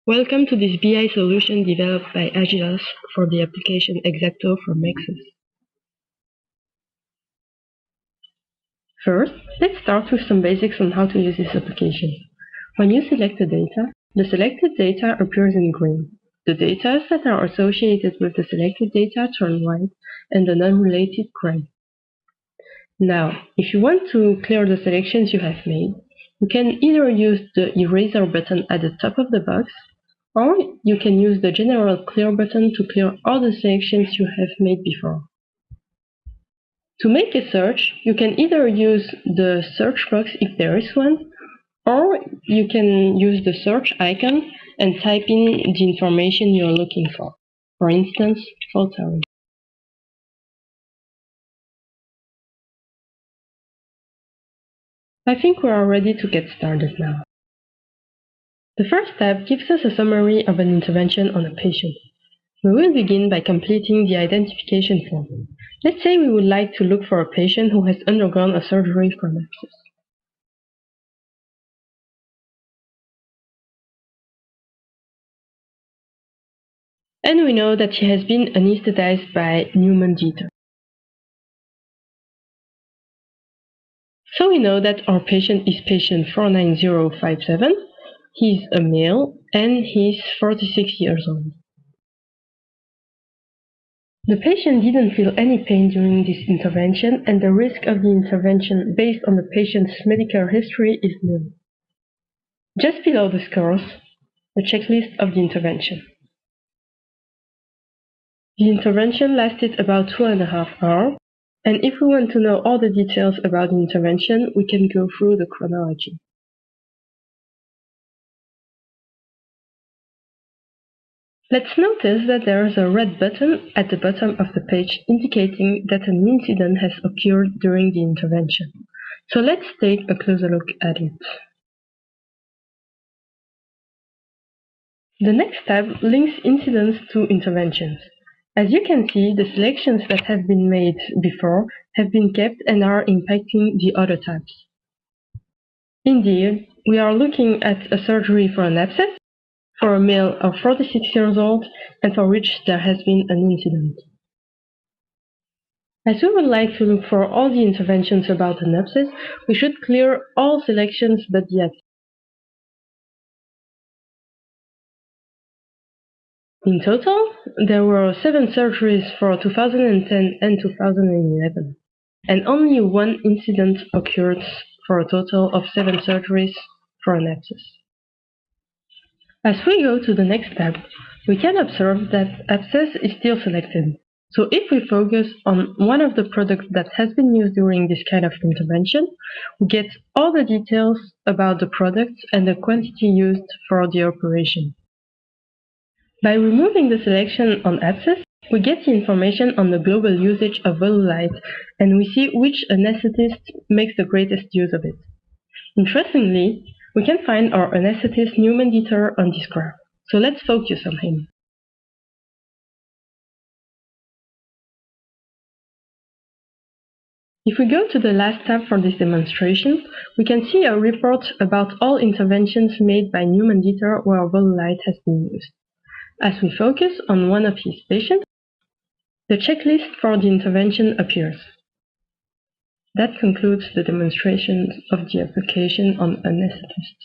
Welcome to this BI solution developed by Agilos for the application Exacto for Mexys. First, let's start with some basics on how to use this application. When you select the data, the selected data appears in green. The data that are associated with the selected data turn white and the non-related gray. Now, if you want to clear the selections you have made, you can either use the eraser button at the top of the box, or you can use the general clear button to clear all the selections you have made before. To make a search, you can either use the search box if there is one, or you can use the search icon and type in the information you're looking for. For instance, photo. I think we are ready to get started now. The first tab gives us a summary of an intervention on a patient. We will begin by completing the identification form. Let's say we would like to look for a patient who has undergone a surgery for Mexys. And we know that she has been anesthetized by Newman Dieter. So we know that our patient is patient 49057. He's a male and he's 46 years old. The patient didn't feel any pain during this intervention, and the risk of the intervention based on the patient's medical history is nil. Just below the scores, the checklist of the intervention. The intervention lasted about 2.5 hours, and if we want to know all the details about the intervention, we can go through the chronology. Let's notice that there is a red button at the bottom of the page indicating that an incident has occurred during the intervention. So let's take a closer look at it. The next tab links incidents to interventions. As you can see, the selections that have been made before have been kept and are impacting the other tabs. Indeed, we are looking at a surgery for an abscess, for a male of 46 years old, and for which there has been an incident. As we would like to look for all the interventions about an abscess, we should clear all selections but the abscess. In total, there were 7 surgeries for 2010 and 2011, and only one incident occurred for a total of 7 surgeries for an abscess. As we go to the next tab, we can observe that abscess is still selected. So if we focus on one of the products that has been used during this kind of intervention, we get all the details about the product and the quantity used for the operation. By removing the selection on abscess, we get the information on the global usage of volulite, and we see which anesthetist makes the greatest use of it. Interestingly, we can find our anesthetist Newman Dieter on this graph, so let's focus on him. If we go to the last tab for this demonstration, we can see a report about all interventions made by Newman Dieter where volulite has been used. As we focus on one of his patients, the checklist for the intervention appears. That concludes the demonstration of the application on anesthetist.